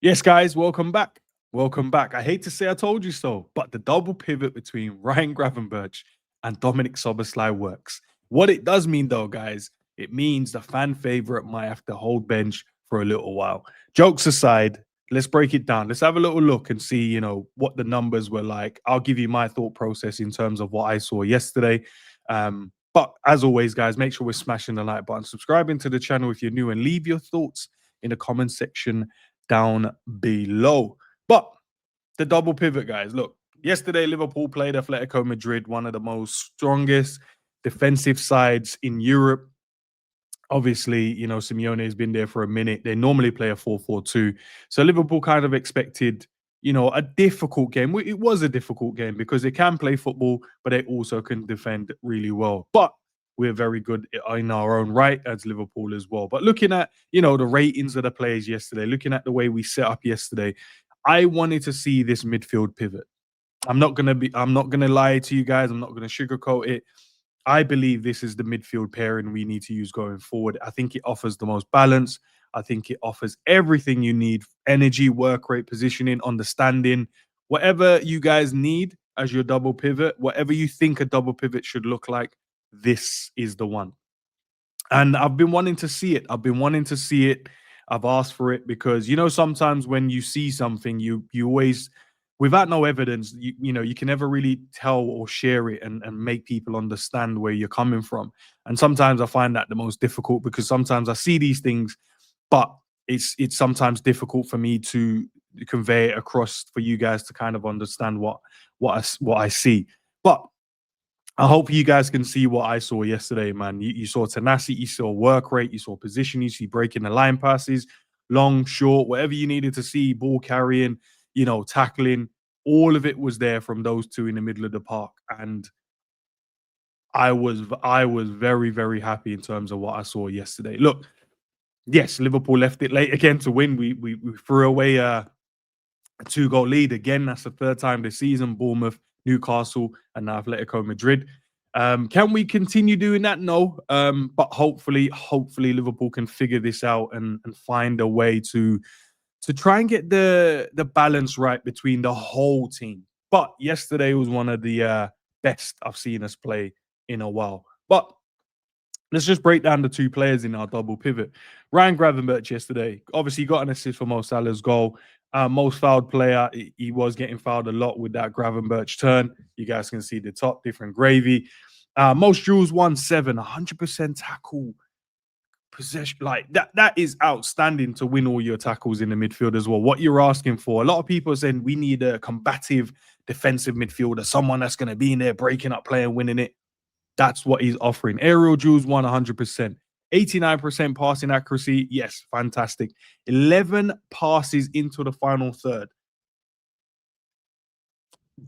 Yes, guys, welcome back. Welcome back. I hate to say I told you so, but the double pivot between Ryan Gravenberch and Dominic Soboslai works. What it does mean, though, guys, it means the fan favorite might have to hold bench for a little while. Jokes aside, let's break it down. Let's have a little look and see, what the numbers were like. I'll give you my thought process in terms of what I saw yesterday. But as always, guys, make sure we're smashing the like button, subscribing to the channel if you're new, and leave your thoughts in the comment section down below. But the double pivot, guys. Look, yesterday Liverpool played Atletico Madrid, one of the most strongest defensive sides in Europe. Obviously, Simeone has been there for a minute. They normally play a 4-4-2. So Liverpool kind of expected, a difficult game. It was a difficult game because they can play football, but they also can defend really well. But we're very good in our own right as Liverpool as well. But looking at, the ratings of the players yesterday, looking at the way we set up yesterday, I wanted to see this midfield pivot. I'm not gonna lie to you guys. I'm not gonna sugarcoat it. I believe this is the midfield pairing we need to use going forward. I think it offers the most balance. I think it offers everything you need: energy, work rate, positioning, understanding, whatever you guys need as your double pivot, whatever you think a double pivot should look like, this is the one. And I've been wanting to see it. I've been wanting to see it. I've asked for it because sometimes when you see something, you always, without no evidence, you can never really tell or share it and make people understand where you're coming from. And sometimes I find that the most difficult because sometimes I see these things, but it's sometimes difficult for me to convey it across for you guys to kind of understand what I see. But I hope you guys can see what I saw yesterday, man. You saw tenacity, you saw work rate, you saw position, you see breaking the line passes, long, short, whatever you needed to see, ball carrying, tackling. All of it was there from those two in the middle of the park, and I was very very happy in terms of what I saw yesterday. Look, yes, Liverpool left it late again to win. We threw away a two-goal lead again. That's the third time this season. Bournemouth, Newcastle, and now Atletico Madrid. Can we continue doing that? No. But hopefully Liverpool can figure this out and find a way to try and get the balance right between the whole team. But yesterday was one of the best I've seen us play in a while. But let's just break down the two players in our double pivot. Ryan Gravenberch yesterday obviously got an assist for Mo Salah's goal. Most fouled player, he was getting fouled a lot with that Gravenberch turn. You guys can see the top, different gravy. Most duels won 7, 100% tackle possession. Like that is outstanding to win all your tackles in the midfield as well. What you're asking for. A lot of people are saying we need a combative defensive midfielder, someone that's going to be in there breaking up play and winning it. That's what he's offering. Aerial duels won 100%. 89% passing accuracy. Yes, fantastic. 11 passes into the final third.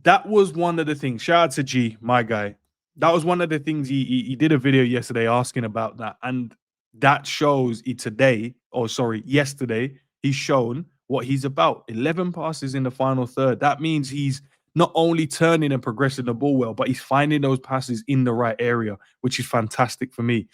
That was one of the things. Shout out to G, my guy. That was one of the things he did a video yesterday asking about that. And that shows it today, or sorry, yesterday, he's shown what he's about. 11 passes in the final third. That means he's not only turning and progressing the ball well, but he's finding those passes in the right area, which is fantastic for me.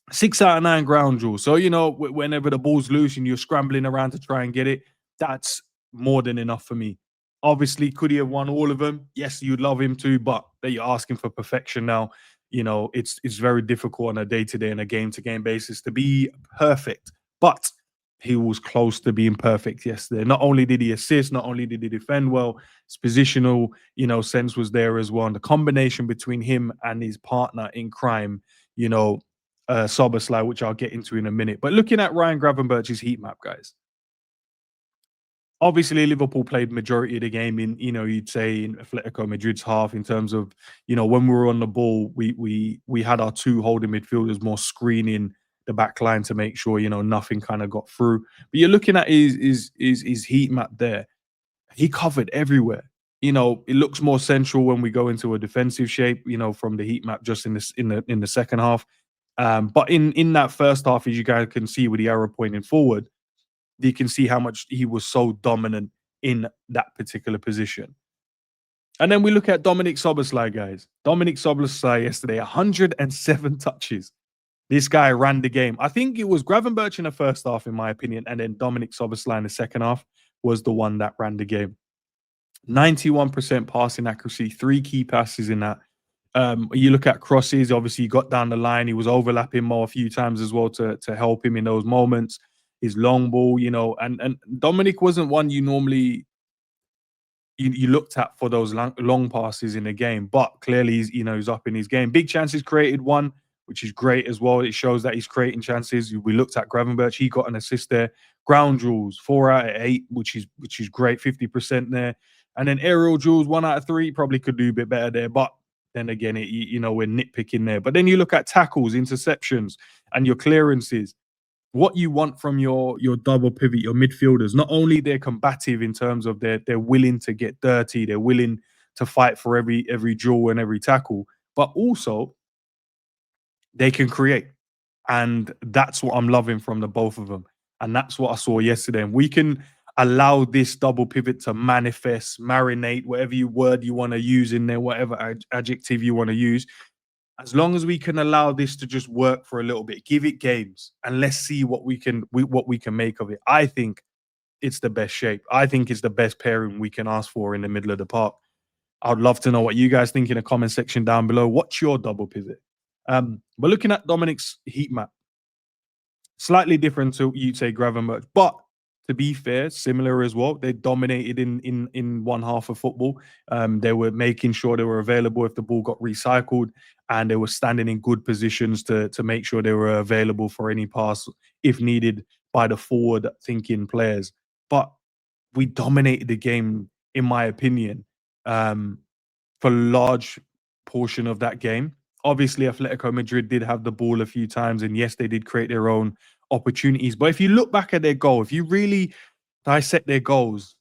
6 out of 9 ground duels. So, whenever the ball's loose and you're scrambling around to try and get it, that's more than enough for me. Obviously, could he have won all of them? Yes, you'd love him to, but that you're asking for perfection now. It's very difficult on a day-to-day and a game-to-game basis to be perfect. But he was close to being perfect yesterday. Not only did he assist, not only did he defend well, his positional, sense was there as well. And the combination between him and his partner in crime, Soboslai, which I'll get into in a minute. But looking at Ryan Gravenberch's heat map, guys, obviously Liverpool played majority of the game in, you'd say in Atletico Madrid's half in terms of, when we were on the ball, we had our two holding midfielders more screening the back line to make sure, nothing kind of got through. But you're looking at his heat map there. He covered everywhere. It looks more central when we go into a defensive shape, from the heat map just in the second half. But in that first half, as you guys can see with the arrow pointing forward, you can see how much he was so dominant in that particular position. And then we look at Dominic Soboslai, guys. Dominic Soboslai yesterday, 107 touches. This guy ran the game. I think it was Gravenberch in the first half, in my opinion, and then Dominic Soboslai in the second half was the one that ran the game. 91% passing accuracy, 3 key passes in that. You look at crosses, obviously he got down the line. He was overlapping Mo a few times as well to help him in those moments. His long ball, and Dominic wasn't one you normally you looked at for those long passes in the game, but clearly he's up in his game. Big chances created one, which is great as well. It shows that he's creating chances. We looked at Gravenberch, he got an assist there. Ground duels, 4 out of 8, which is great, 50% there. And then aerial duels, 1 out of 3, probably could do a bit better there. But then again, we're nitpicking there. But then you look at tackles, interceptions, and your clearances, what you want from your double pivot, your midfielders. Not only they're combative in terms of they're willing to get dirty, they're willing to fight for every duel and every tackle, but also they can create. And that's what I'm loving from the both of them. And that's what I saw yesterday. And we can allow this double pivot to manifest, marinate, whatever word you want to use in there, whatever adjective you want to use, as long as we can allow this to just work for a little bit, give it games, and let's see what we can make of it. I think it's the best shape. I think it's the best pairing we can ask for in the middle of the park. I'd love to know what you guys think in the comment section down below. What's your double pivot? But looking at Dominic's heat map, slightly different to you'd say Gravenberch, but to be fair, similar as well. They dominated in one half of football. They were making sure they were available if the ball got recycled, and they were standing in good positions to make sure they were available for any pass if needed by the forward thinking players. But we dominated the game, in my opinion, for large portion of that game. Obviously, Atletico Madrid did have the ball a few times, and yes, they did create their own opportunities. But if you look back at their goal, if you really dissect their goals,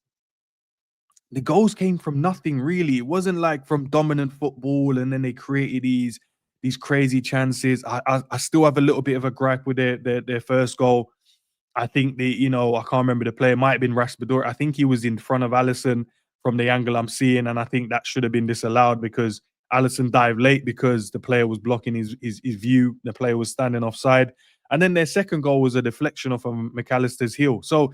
the goals came from nothing really. It wasn't like from dominant football, and then they created these crazy chances. I still have a little bit of a gripe with their first goal. I think I can't remember the player. It might have been Raspador. I think he was in front of Alisson from the angle I'm seeing, and I think that should have been disallowed because Alisson dived late because the player was blocking his view. The player was standing offside. And then their second goal was a deflection off of McAllister's heel. So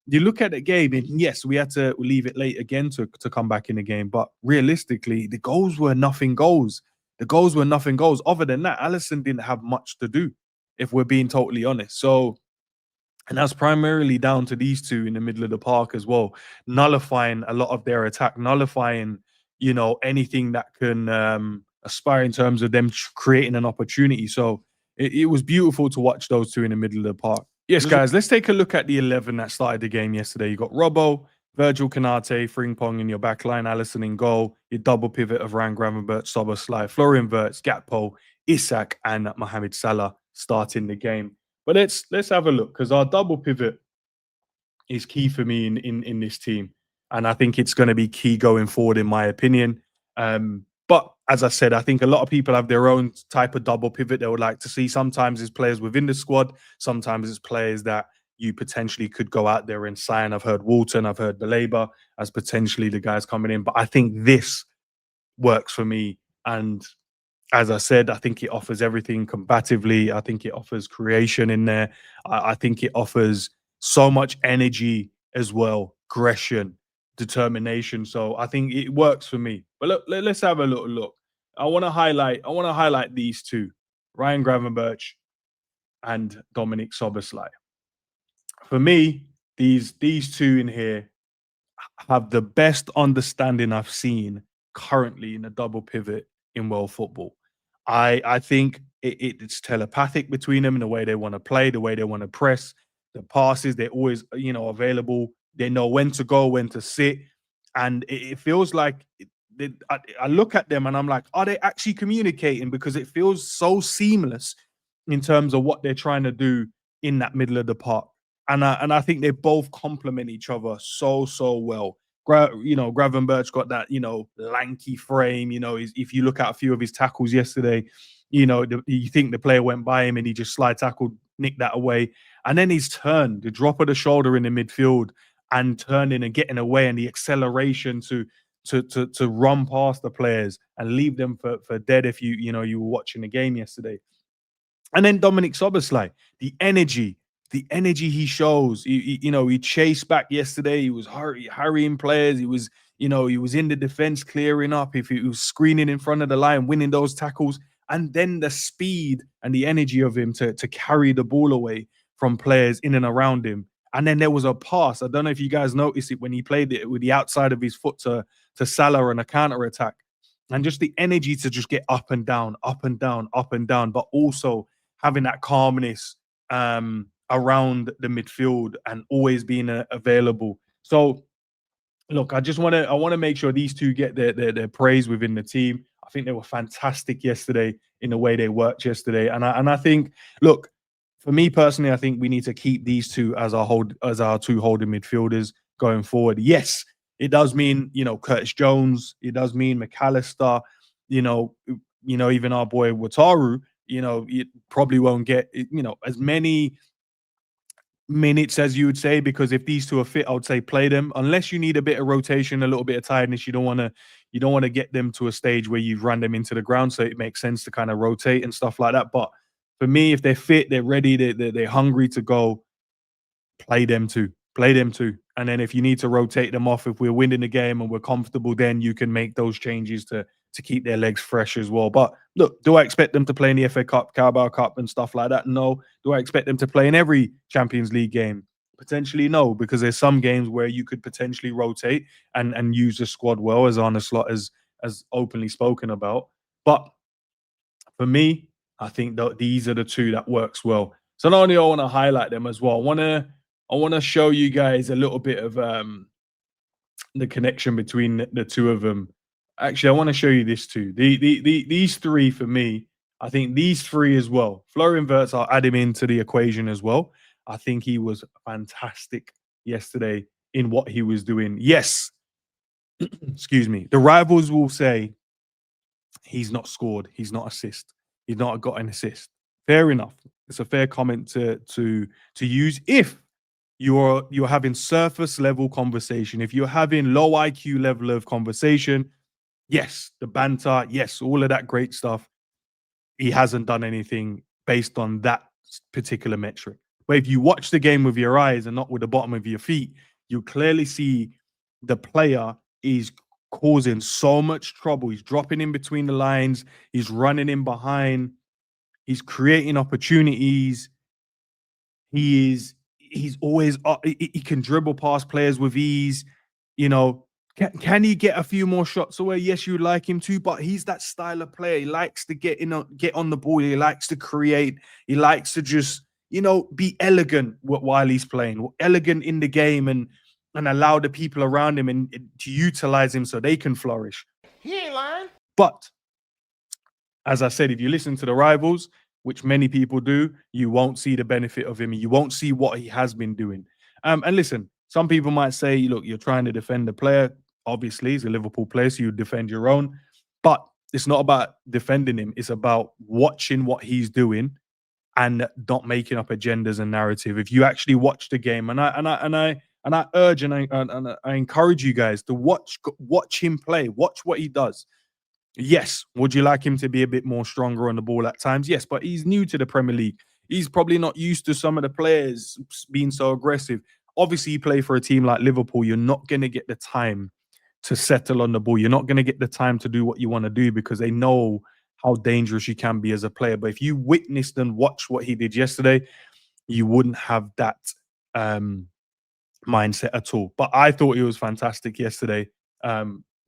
you look at the game, and yes, we had to leave it late again to come back in the game. But realistically, the goals were nothing goals. The goals were nothing goals. Other than that, Alisson didn't have much to do, if we're being totally honest. So, and that's primarily down to these two in the middle of the park as well, nullifying a lot of their attack, nullifying, anything that can aspire in terms of them creating an opportunity. So it was beautiful to watch those two in the middle of the park. Yes, guys, let's take a look at the 11 that started the game yesterday. You got Robbo, Virgil Canate, Frimpong in your back line, Alisson in goal, your double pivot of Ryan Gravenberch, SZOBOSLAI, Florian Wirtz, Gakpo, Isak, and Mohamed Salah starting the game. But let's have a look, because our double pivot is key for me in this team, and I think it's going to be key going forward, in my opinion. But as I said, I think a lot of people have their own type of double pivot they would like to see. Sometimes it's players within the squad, sometimes it's players that you potentially could go out there and sign. I've heard Walton, I've heard Baleba as potentially the guys coming in, but I think this works for me. And as I said, I think it offers everything combatively. I think it offers creation in there. I think it offers so much energy as well, aggression, determination. So I think it works for me. But look, let's have a little look. I want to highlight these two, Ryan Gravenberch and Dominic Soboslai. For me, these two in here have the best understanding I've seen currently in a double pivot in world football. I think it's telepathic between them in the way they want to play, the way they want to press, the passes. They're always available. They know when to go, when to sit, and it feels like I look at them and I'm like, are they actually communicating? Because it feels so seamless in terms of what they're trying to do in that middle of the park. And I think they both complement each other so well. Gravenberch got that lanky frame. If you look at a few of his tackles yesterday, you think the player went by him and he just slide tackled, nicked that away, and then his turn, the drop of the shoulder in the midfield, and turning and getting away, and the acceleration to run past the players and leave them for dead. If you were watching the game yesterday, And then Dominic Soboslai, the energy he shows. He chased back yesterday. He was hurrying players. He was, he was in the defense, clearing up. If he was screening in front of the line, winning those tackles, and then the speed and the energy of him to carry the ball away from players in and around him. And then there was a pass. I don't know if you guys noticed it when he played it with the outside of his foot to Salah on a counter attack, and just the energy to just get up and down, up and down, up and down, but also having that calmness around the midfield and always being available. So look, I want to make sure these two get their praise within the team. I think they were fantastic yesterday in the way they worked yesterday, and I think, look, for me personally, I think we need to keep these two as our two holding midfielders going forward. Yes, it does mean, Curtis Jones. It does mean McAllister. You know, even our boy Wataru. It probably won't get as many minutes as you would say, because if these two are fit, I would say play them, unless you need a bit of rotation, a little bit of tiredness. You don't want to get them to a stage where you've run them into the ground, so it makes sense to kind of rotate and stuff like that. But for me, if they're fit, they're ready, they're hungry to go, play them too. Play them too. And then if you need to rotate them off, if we're winning the game and we're comfortable, then you can make those changes to keep their legs fresh as well. But look, do I expect them to play in the FA Cup, Carabao Cup, and stuff like that? No. Do I expect them to play in every Champions League game? Potentially no, because there's some games where you could potentially rotate and use the squad well, as Arne Slot has openly spoken about. But for me, I think that these are the two that works well. So not only I want to highlight them as well, I want to show you guys a little bit of the connection between the two of them. Actually, I want to show you this too. These three for me, I think these three as well. Florian Wirtz, I'll add him into the equation as well. I think he was fantastic yesterday in what he was doing. Yes, excuse me. The rivals will say he's not scored, he's not assist, he's not got an assist. Fair enough. It's a fair comment to use if you're having surface level conversation. If you're having low IQ level of conversation, yes, the banter, yes, all of that great stuff. He hasn't done anything based on that particular metric. But if you watch the game with your eyes and not with the bottom of your feet, you clearly see the player is causing so much trouble. He's dropping in between the lines, he's running in behind, he's creating opportunities. He's always he can dribble past players with ease. You know, can he get a few more shots away? Yes, you'd like him to, but he's that style of player. He likes to get on the ball. He likes to create. He likes to just be elegant while he's playing, elegant in the game, and allow the people around him and to utilize him so they can flourish. He ain't lying. But as I said, if you listen to the rivals, which many people do, you won't see the benefit of him. You won't see what he has been doing. And listen, some people might say, look, you're trying to defend the player. Obviously, he's a Liverpool player, so you defend your own. But it's not about defending him. It's about watching what he's doing and not making up agendas and narrative. If you actually watch the game, and I urge and I encourage you guys to watch him play, watch what he does. Yes, would you like him to be a bit more stronger on the ball at times? Yes, but he's new to the Premier League. He's probably not used to some of the players being so aggressive. Obviously, you play for a team like Liverpool, you're not going to get the time to settle on the ball. You're not going to get the time to do what you want to do because they know how dangerous you can be as a player. But if you witnessed and watched what he did yesterday, you wouldn't have that mindset at all. But I thought he was fantastic yesterday.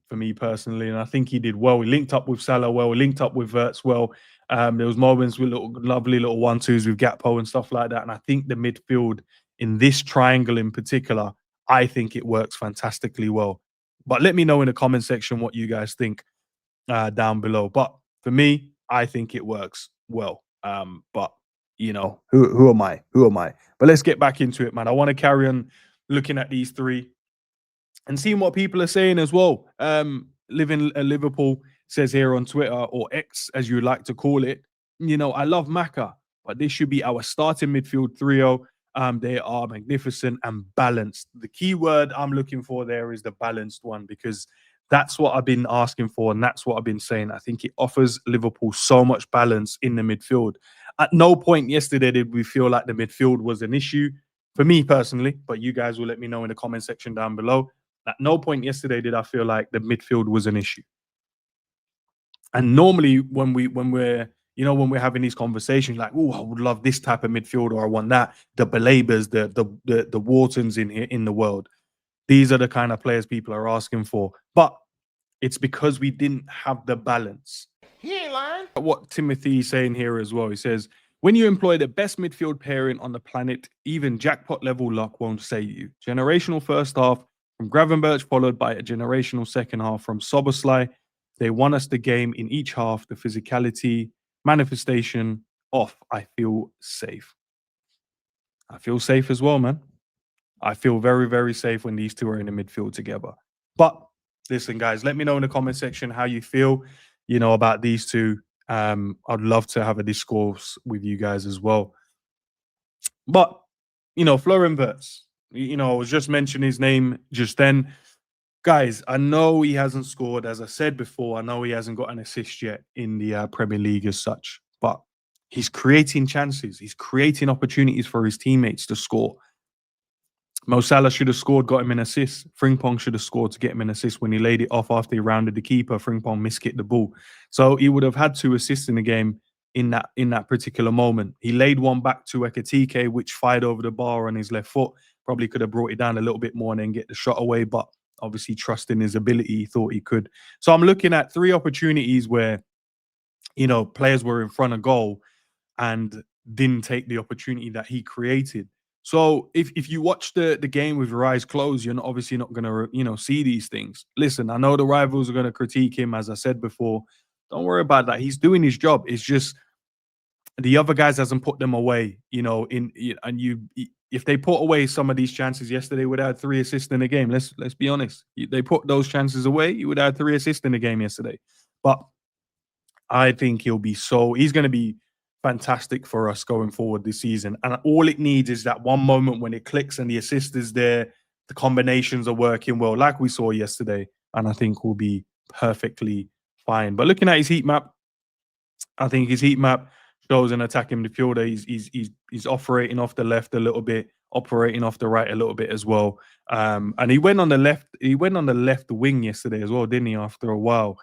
For me personally, and I think he did well. He linked up with Salah well, linked up with Wirtz well. There was moments with lovely little 1-2s with Gakpo and stuff like that. And I think the midfield in this triangle in particular, I think it works fantastically well. But let me know in the comment section what you guys think down below. But for me, I think it works well. But who am I? Who am I? But let's get back into it, man. I want to carry on looking at these three and seeing what people are saying as well. Living Liverpool says here on Twitter, or X as you like to call it, I love Maka, but this should be our starting midfield trio. They are magnificent and balanced. The key word I'm looking for there is the balanced one, because that's what I've been asking for, and that's what I've been saying. I think it offers Liverpool so much balance in the midfield. At no point yesterday did we feel like the midfield was an issue for me personally, but you guys will let me know in the comment section down below. At no point yesterday did I feel like the midfield was an issue. And normally when we're having these conversations, like, oh, I would love this type of midfield, or I want that, the Belabers, the Whartons in the world. These are the kind of players people are asking for. But it's because we didn't have the balance. He ain't lying. What Timothy is saying here as well. He says, when you employ the best midfield pairing on the planet, even jackpot level luck won't save you. Generational first half from Gravenberch, followed by a generational second half from SZOBOSZLAI. They won us the game in each half. The physicality, manifestation off. I feel safe. I feel safe as well, man. I feel very, very safe when these two are in the midfield together. But listen, guys, let me know in the comment section how you feel, about these two. I'd love to have a discourse with you guys as well. But, Florian Wirtz, I was just mentioning his name just then. Guys, I know he hasn't scored. As I said before, I know he hasn't got an assist yet in the Premier League as such. But he's creating chances. He's creating opportunities for his teammates to score. Mo Salah should have scored, got him an assist. Frimpong should have scored to get him an assist when he laid it off after he rounded the keeper. Frimpong miskicked the ball. So he would have had 2 assists in the game in that particular moment. He laid one back to Ekitike, which fired over the bar on his left foot. Probably could have brought it down a little bit more and then get the shot away, but obviously trusting his ability, he thought he could. So I'm looking at 3 opportunities where, players were in front of goal and didn't take the opportunity that he created. So if you watch the game with your eyes closed, you're obviously not going to, see these things. Listen, I know the rivals are going to critique him, as I said before. Don't worry about that. He's doing his job. It's just the other guys hasn't put them away, if they put away some of these chances yesterday, would have had 3 assists in the game. Let's be honest. They put those chances away, you would have had 3 assists in the game yesterday. But I think he's going to be fantastic for us going forward this season. And all it needs is that one moment when it clicks and the assist is there, the combinations are working well, like we saw yesterday. And I think we'll be perfectly fine. But looking at his heat map, I think his heat map shows an attacking midfielder. He's operating off the left a little bit, operating off the right a little bit as well. And he went on the left wing yesterday as well, didn't he? After a while,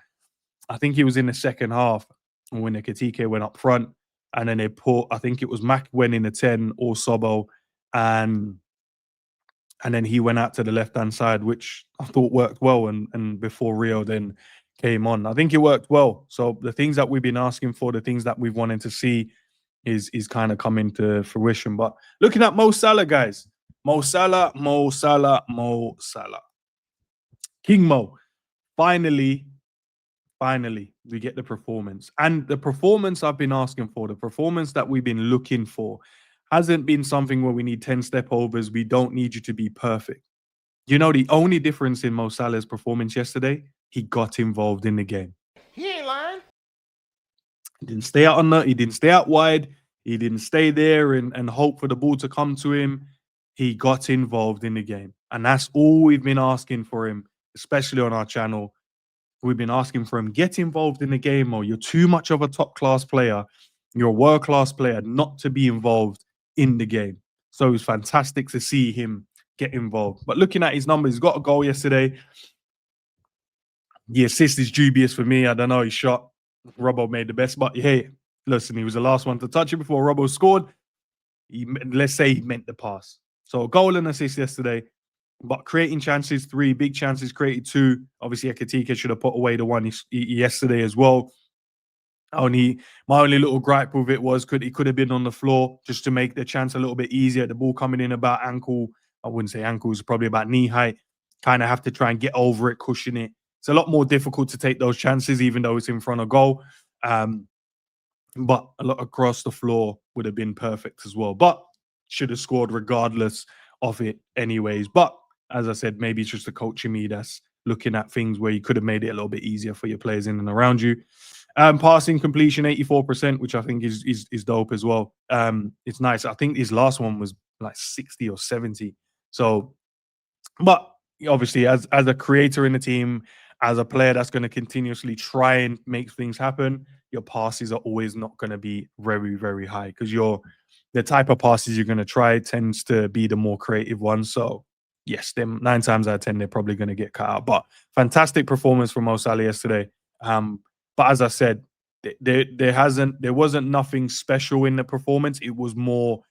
I think he was in the second half when the Ekitike went up front, and then I think it was Mac went in the 10 or Sobo, and then he went out to the left-hand side, which I thought worked well. And before Rio then came on, I think it worked well. So the things that we've been asking for, the things that we've wanted to see is kind of coming to fruition. But looking at Mo Salah, guys, Mo Salah, King Mo, finally, we get the performance. And the performance I've been asking for, the performance that we've been looking for, hasn't been something where we need 10 step overs. We don't need you to be perfect. The only difference in Mo Salah's performance yesterday, he got involved in the game. He ain't lying. He didn't stay out wide. He didn't stay there and hope for the ball to come to him. He got involved in the game. And that's all we've been asking for him, especially on our channel. We've been asking for him, get involved in the game, or you're too much of a top-class player. You're a world-class player not to be involved in the game. So it was fantastic to see him get involved. But looking at his numbers, he's got a goal yesterday. The assist is dubious for me. I don't know, he shot. Robbo made the best, but hey, listen, he was the last one to touch it before Robbo scored. Let's say he meant the pass. So a goal and assist yesterday. But creating chances, 3 big chances, created 2. Obviously, Ekitike should have put away the one yesterday as well. My only little gripe with it was he could have been on the floor just to make the chance a little bit easier. The ball coming in about ankle. I wouldn't say ankle, it's probably about knee height. Kind of have to try and get over it, cushion it. It's a lot more difficult to take those chances, even though it's in front of goal. But a lot across the floor would have been perfect as well. But should have scored regardless of it anyways. But as I said, maybe it's just the coach in me that's looking at things where you could have made it a little bit easier for your players in and around you. Passing completion 84%, which I think is dope as well. It's nice. I think his last one was like 60 or 70. So, but obviously, as a creator in the team, as a player that's going to continuously try and make things happen, your passes are always not going to be very, very high because the type of passes you're going to try tends to be the more creative ones. So yes, them 9 times out of 10, they're probably going to get cut out. But fantastic performance from Mo Salah yesterday. But as I said, there wasn't nothing special in the performance. It was more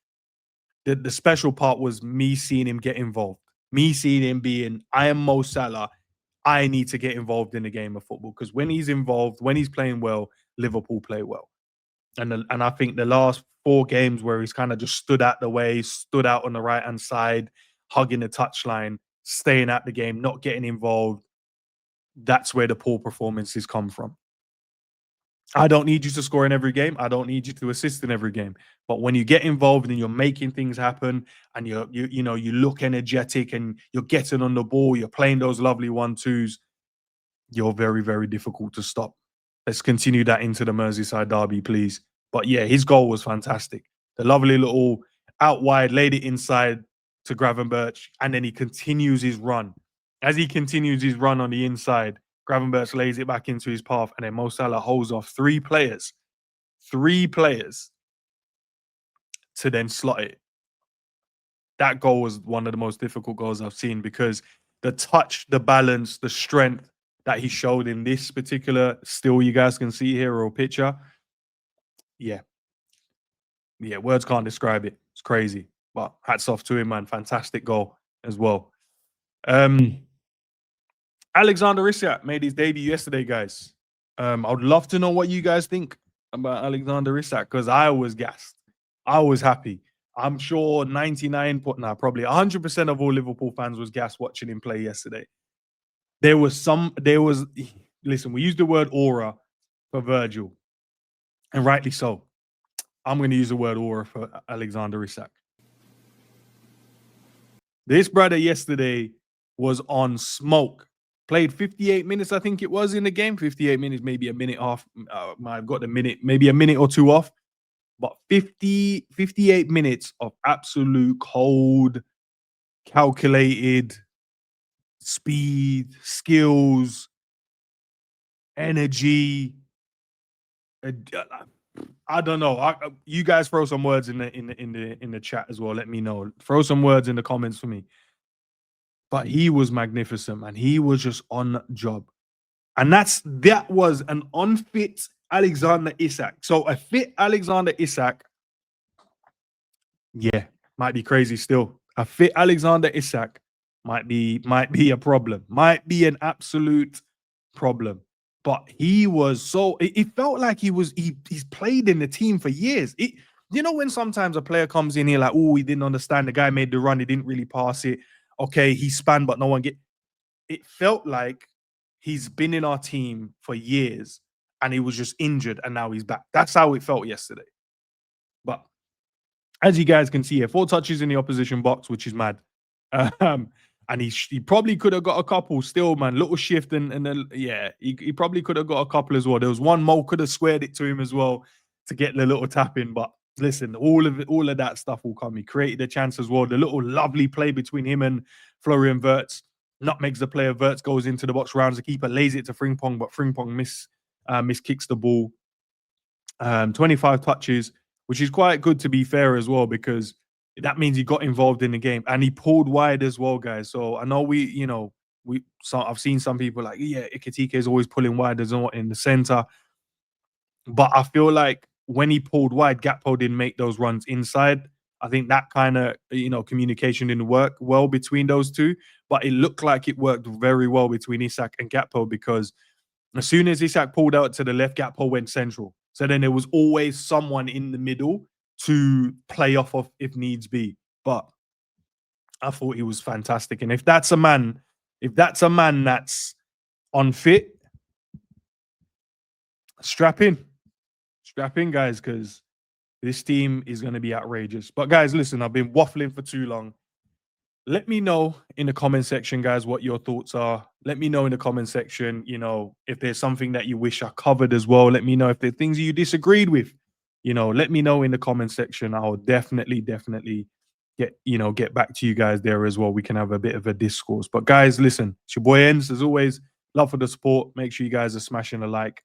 the special part was me seeing him get involved, me seeing him being, I am Mo Salah. I need to get involved in the game of football because when he's involved, when he's playing well, Liverpool play well. And I think the last 4 games where he's kind of just stood out the way, stood out on the right hand side, hugging the touchline, staying at the game, not getting involved, that's where the poor performances come from. I don't need you to score in every game. I don't need you to assist in every game. But when you get involved and you're making things happen and you look energetic and you're getting on the ball, you're playing those lovely 1-2s, you're very, very difficult to stop. Let's continue that into the Merseyside derby, please. But yeah, his goal was fantastic. The lovely little out wide, laid it inside to Gravenberch, and then he continues his run. As he continues his run on the inside, Gravenberch lays it back into his path, and then Mo Salah holds off 3 players to then slot it. That goal was one of the most difficult goals I've seen because the touch, the balance, the strength that he showed in this particular still you guys can see here or picture. Yeah, words can't describe it. It's crazy. But hats off to him, man. Fantastic goal as well. Alexander Isak made his debut yesterday, guys. I would love to know what you guys think about Alexander Isak because I was gassed. I was happy. I'm sure probably 100% of all Liverpool fans was gassed watching him play yesterday. Listen, we used the word aura for Virgil, and rightly so. I'm going to use the word aura for Alexander Isak. This brother yesterday was on smoke. Played 58 minutes, I think it was, in the game. 58 minutes, maybe a minute off. I've got the minute, maybe a minute or 2 off. But 58 minutes of absolute cold, calculated speed, skills, energy. I don't know. You guys throw some words in the chat as well. Let me know. Throw some words in the comments for me. But he was magnificent, man. He was just on job. And that was an unfit Alexander Isak. So a fit Alexander Isak, yeah, might be crazy still. A fit Alexander Isak might be a problem. Might be an absolute problem. But he was it felt like he's played in the team for years. You know when sometimes a player comes in here like, oh, he didn't understand. The guy made the run. He didn't really pass it. Okay, he spun, but no one get. It felt like he's been in our team for years and he was just injured and now he's back. That's how it felt yesterday. But as you guys can see here, 4 touches in the opposition box, which is mad. And he probably could have got a couple still, man. Little shift and then, yeah, he probably could have got a couple as well. There was one Mo could have squared it to him as well to get the little tap in. But listen, all of that stuff will come. He created a chance as well. The little lovely play between him and Florian Wirtz nutmegs the player. Wirtz goes into the box, rounds the keeper, lays it to Frimpong, but Frimpong miskicks the ball. 25 touches, which is quite good to be fair as well, because that means he got involved in the game and he pulled wide as well, guys. So I know I've seen some people like, yeah, Ikitike is always pulling wide as well in the center. But I feel like when he pulled wide, Gakpo didn't make those runs inside. I think that kind of, communication didn't work well between those two. But it looked like it worked very well between Isak and Gakpo, because as soon as Isak pulled out to the left, Gakpo went central. So then there was always someone in the middle to play off of if needs be. But I thought he was fantastic. And if that's a man that's unfit, strap in, guys, because this team is going to be outrageous. But guys, listen, I've been waffling for too long. Let me know in the comment section, guys, what your thoughts are. Let me know in the comment section, if there's something that you wish I covered as well. Let me know if there are things you disagreed with. Let me know in the comment section. I'll definitely get back to you guys there as well. We can have a bit of a discourse. But guys, listen, it's your boy Ens, as always. Love for the support. Make sure you guys are smashing a like.